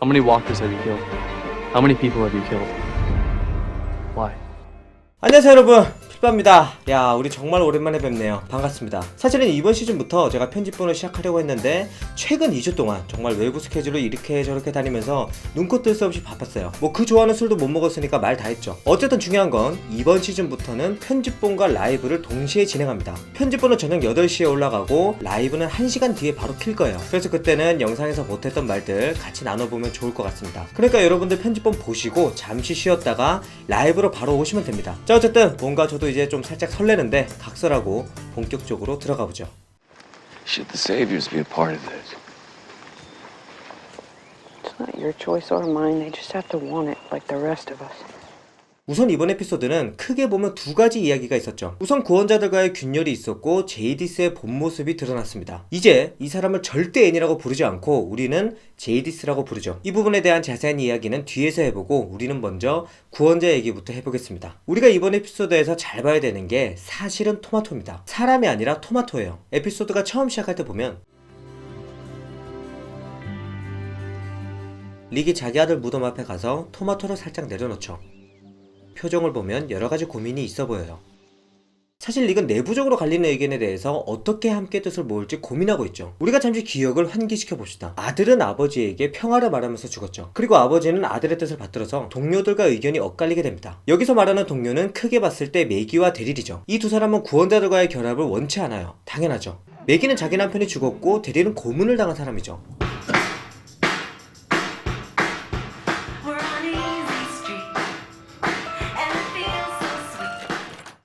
How many walkers have you killed? How many people have you killed? Why? 안녕하세요 여러분, 필바입니다. 야, 우리 정말 오랜만에 뵙네요. 반갑습니다. 사실은 이번 시즌부터 제가 편집본을 시작하려고 했는데 최근 2주 동안 정말 외부 스케줄로 이렇게 저렇게 다니면서 눈코 뜰 새 없이 바빴어요. 뭐 그 좋아하는 술도 못 먹었으니까 말 다 했죠. 어쨌든 중요한 건 이번 시즌부터는 편집본과 라이브를 동시에 진행합니다. 편집본은 저녁 8시에 올라가고 라이브는 1시간 뒤에 바로 킬 거예요. 그래서 그때는 영상에서 못했던 말들 같이 나눠보면 좋을 것 같습니다. 그러니까 여러분들 편집본 보시고 잠시 쉬었다가 라이브로 바로 오시면 됩니다. 자, 어쨌든 뭔가 저도 이제 좀 살짝 설레는데 각설하고 본격적으로 들어가 보죠. Should the saviors be a part of this? It's not your choice or mine. They just have to want it like the rest of us. 우선 이번 에피소드는 크게 보면 두 가지 이야기가 있었죠. 우선 구원자들과의 균열이 있었고 제이디스의 본 모습이 드러났습니다. 이제 이 사람을 절대 애니라고 부르지 않고 우리는 제이디스라고 부르죠. 이 부분에 대한 자세한 이야기는 뒤에서 해보고 우리는 먼저 구원자 얘기부터 해보겠습니다. 우리가 이번 에피소드에서 잘 봐야 되는 게 사실은 토마토입니다. 사람이 아니라 토마토예요. 에피소드가 처음 시작할 때 보면 릭이 자기 아들 무덤 앞에 가서 토마토를 살짝 내려놓죠. 표정을 보면 여러가지 고민이 있어 보여요. 사실 릭은 내부적으로 갈리는 의견에 대해서 어떻게 함께 뜻을 모을지 고민하고 있죠. 우리가 잠시 기억을 환기시켜 봅시다. 아들은 아버지에게 평화를 말하면서 죽었죠. 그리고 아버지는 아들의 뜻을 받들어서 동료들과 의견이 엇갈리게 됩니다. 여기서 말하는 동료는 크게 봤을 때 매기와 데릴이죠. 이 두 사람은 구원자들과의 결합을 원치 않아요. 당연하죠. 매기는 자기 남편이 죽었고 데릴은 고문을 당한 사람이죠.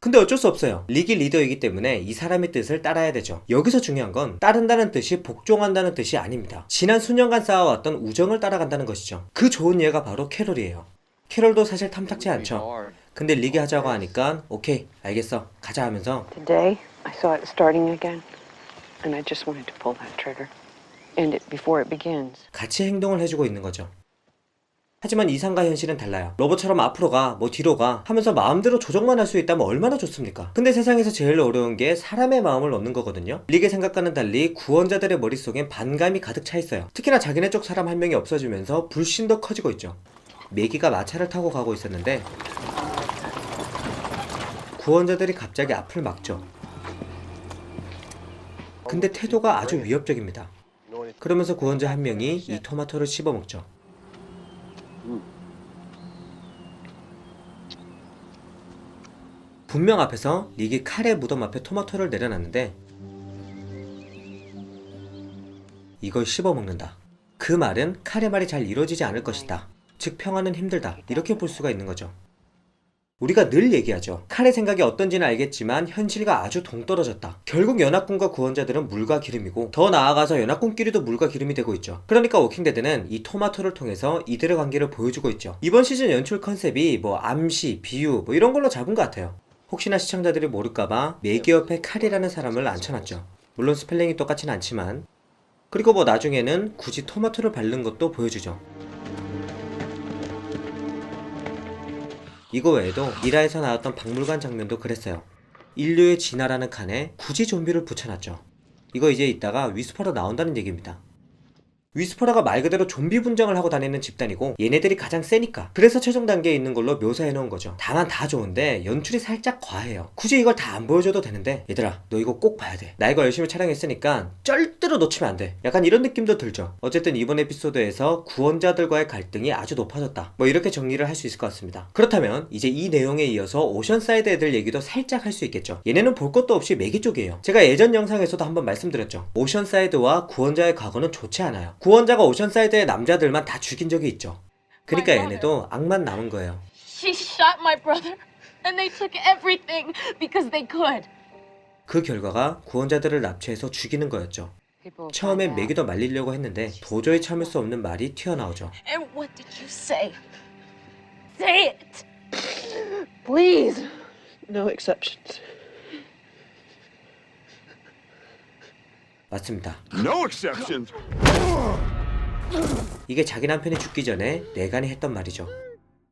근데 어쩔 수 없어요. 릭이 리더이기 때문에 이 사람의 뜻을 따라야 되죠. 여기서 중요한 건 따른다는 뜻이 복종한다는 뜻이 아닙니다. 지난 수년간 쌓아왔던 우정을 따라간다는 것이죠. 그 좋은 예가 바로 캐롤이에요. 캐롤도 사실 탐탁지 않죠. 근데 릭이 하자고 하니까 오케이 알겠어 가자 하면서 Today, I saw it starting again, and I just wanted to pull that trigger. End it before it begins. 같이 행동을 해주고 있는 거죠. 하지만 이상과 현실은 달라요. 로봇처럼 앞으로 가, 뭐 뒤로 가 하면서 마음대로 조정만 할 수 있다면 얼마나 좋습니까? 근데 세상에서 제일 어려운 게 사람의 마음을 얻는 거거든요. 릭의 생각과는 달리 구원자들의 머릿속엔 반감이 가득 차 있어요. 특히나 자기네 쪽 사람 한 명이 없어지면서 불신도 커지고 있죠. 매기가 마차를 타고 가고 있었는데 구원자들이 갑자기 앞을 막죠. 근데 태도가 아주 위협적입니다. 그러면서 구원자 한 명이 이 토마토를 씹어먹죠. 분명 앞에서 릭이 칼의 무덤 앞에 토마토를 내려놨는데 이걸 씹어먹는다. 그 말은 칼의 말이 잘 이루어지지 않을 것이다. 즉 평화는 힘들다. 이렇게 볼 수가 있는 거죠. 우리가 늘 얘기하죠. 칼의 생각이 어떤지는 알겠지만 현실과 아주 동떨어졌다. 결국 연합군과 구원자들은 물과 기름이고 더 나아가서 연합군끼리도 물과 기름이 되고 있죠. 그러니까 워킹데드는 이 토마토를 통해서 이들의 관계를 보여주고 있죠. 이번 시즌 연출 컨셉이 뭐 암시, 비유 뭐 이런 걸로 잡은 것 같아요. 혹시나 시청자들이 모를까봐 매기 옆에 칼이라는 사람을 앉혀놨죠. 물론 스펠링이 똑같진 않지만 그리고 뭐 나중에는 굳이 토마토를 바른 것도 보여주죠. 이거 외에도 일화에서 나왔던 박물관 장면도 그랬어요. 인류의 진화라는 칸에 굳이 좀비를 붙여놨죠. 이거 이제 이따가 위스퍼러 나온다는 얘기입니다. 위스퍼러가 말 그대로 좀비 분장을 하고 다니는 집단이고 얘네들이 가장 세니까 그래서 최종 단계에 있는 걸로 묘사해 놓은 거죠. 다만 다 좋은데 연출이 살짝 과해요. 굳이 이걸 다 안 보여줘도 되는데 얘들아 너 이거 꼭 봐야 돼. 나 이거 열심히 촬영했으니까 절대로 놓치면 안 돼. 약간 이런 느낌도 들죠. 어쨌든 이번 에피소드에서 구원자들과의 갈등이 아주 높아졌다. 뭐 이렇게 정리를 할 수 있을 것 같습니다. 그렇다면 이제 이 내용에 이어서 오션사이드 애들 얘기도 살짝 할 수 있겠죠. 얘네는 볼 것도 없이 매기 쪽이에요. 제가 예전 영상에서도 한번 말씀드렸죠. 오션사이드와 구원자의 과거는 좋지 않아요. 구원자가 오션사이드의 남자들만 다 죽인 적이 있죠. 그러니까 얘네도 악만 남은 거예요. She shot my brother, and they took everything because they could. 그 결과가 구원자들을 납치해서 죽이는 거였죠. 처음엔 매기도 말리려고 했는데 도저히 참을 수 없는 말이 튀어나오죠. And what did you say? Say it! Please! No exceptions. 맞습니다. No exceptions. 이게 자기 남편이 죽기 전에 레간이 했던 말이죠.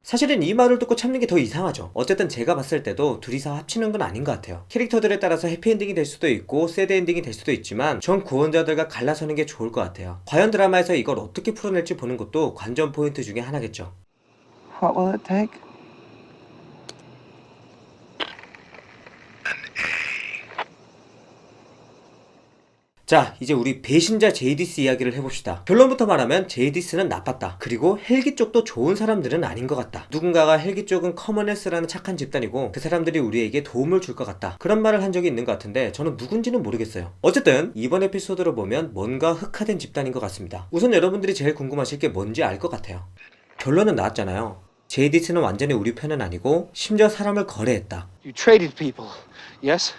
사실은 이 말을 듣고 참는 게 더 이상하죠. 어쨌든 제가 봤을 때도 둘이서 합치는 건 아닌 것 같아요. 캐릭터들에 따라서 해피엔딩이 될 수도 있고 새드엔딩이 될 수도 있지만 전 구원자들과 갈라서는 게 좋을 것 같아요. 과연 드라마에서 이걸 어떻게 풀어낼지 보는 것도 관전 포인트 중에 하나겠죠. What will it take? 자, 이제 우리 배신자 제이디스 이야기를 해봅시다. 결론부터 말하면 제이디스는 나빴다. 그리고 헬기 쪽도 좋은 사람들은 아닌 것 같다. 누군가가 헬기 쪽은 커먼헬스라는 착한 집단이고 그 사람들이 우리에게 도움을 줄 것 같다. 그런 말을 한 적이 있는 것 같은데 저는 누군지는 모르겠어요. 어쨌든 이번 에피소드를 보면 뭔가 흑화된 집단인 것 같습니다. 우선 여러분들이 제일 궁금하실 게 뭔지 알 것 같아요. 결론은 나왔잖아요. 제이디스는 완전히 우리 편은 아니고 심지어 사람을 거래했다. You traded people, yes?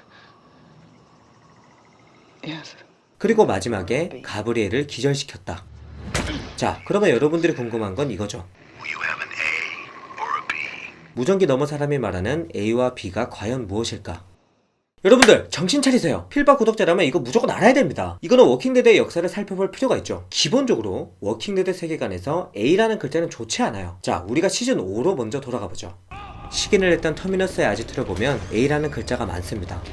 Yes. 그리고 마지막에 가브리엘을 기절시켰다. 자, 그러면 여러분들이 궁금한 건 이거죠. 무전기 너머 사람이 말하는 A와 B가 과연 무엇일까? 여러분들 정신 차리세요. 필바 구독자라면 이거 무조건 알아야 됩니다. 이거는 워킹데드의 역사를 살펴볼 필요가 있죠. 기본적으로 워킹데드 세계관에서 A라는 글자는 좋지 않아요. 자, 우리가 시즌 5로 먼저 돌아가 보죠. 시긴을 했던 터미너스의 아지트를 보면 A라는 글자가 많습니다.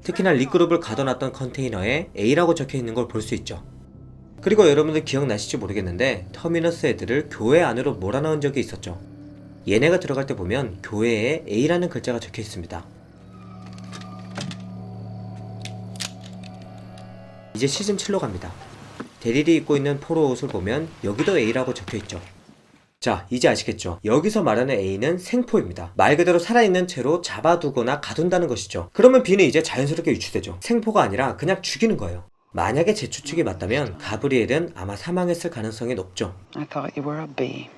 특히나 리그룹을 가둬놨던 컨테이너에 A라고 적혀있는 걸 볼 수 있죠. 그리고 여러분들 기억나실지 모르겠는데 터미너스 애들을 교회 안으로 몰아넣은 적이 있었죠. 얘네가 들어갈 때 보면 교회에 A라는 글자가 적혀 있습니다. 이제 시즌 7로 갑니다. 데릴이 입고 있는 포로 옷을 보면 여기도 A라고 적혀 있죠. 자, 이제 아시겠죠? 여기서 말하는 A는 생포입니다. 말 그대로 살아있는 채로 잡아두거나 가둔다는 것이죠. 그러면 B는 이제 자연스럽게 유추되죠. 생포가 아니라 그냥 죽이는 거예요. 만약에 제 추측이 맞다면 가브리엘은 아마 사망했을 가능성이 높죠. I thought you were a bee.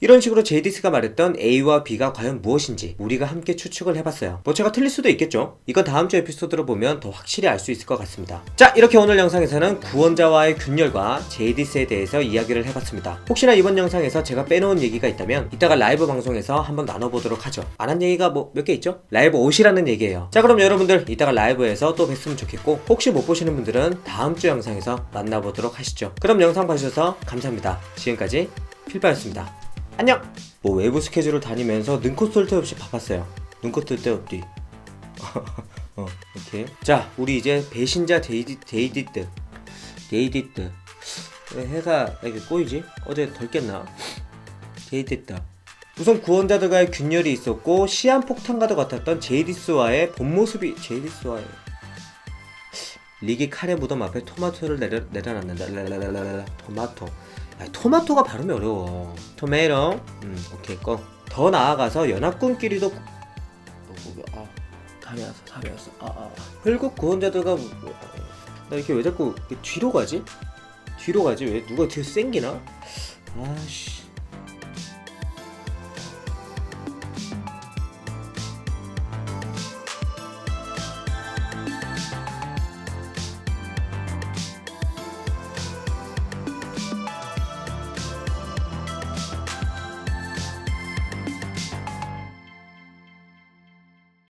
이런 식으로 제이디스가 말했던 A와 B가 과연 무엇인지 우리가 함께 추측을 해봤어요. 뭐 제가 틀릴 수도 있겠죠. 이건 다음 주 에피소드로 보면 더 확실히 알 수 있을 것 같습니다. 자, 이렇게 오늘 영상에서는 구원자와의 균열과 제이디스에 대해서 이야기를 해봤습니다. 혹시나 이번 영상에서 제가 빼놓은 얘기가 있다면 이따가 라이브 방송에서 한번 나눠보도록 하죠. 안 한 얘기가 뭐 몇 개 있죠? 라이브 옷이라는 얘기예요. 자, 그럼 여러분들 이따가 라이브에서 또 뵀으면 좋겠고 혹시 못 보시는 분들은 다음 주 영상에서 만나보도록 하시죠. 그럼 영상 봐주셔서 감사합니다. 지금까지 필바였습니다. 안녕! 뭐 외부 스케줄을 다니면서 눈코 쏠 데 없이 바빴어요. 눈코 뜰 데 없디. 이렇게. 자, 우리 이제 배신자 데이디트. 왜 해가 이렇게 꼬이지? 어제 덜 깼나? 데이디트. 우선 구원자들과의 균열이 있었고 시한폭탄과도 같았던 제이디스와의 본모습이 리기 칼의 무덤 앞에 토마토를 내려놨는다. 토마토. 토마토가 발음이 어려워. 토메이로. 오케이, 고. 더 나아가서 연합군끼리도 담이 왔어. 결국 구원자들과 나 이렇게 왜 자꾸 뒤로 가지? 왜 누가 뒤에서 쌩기나? 아씨.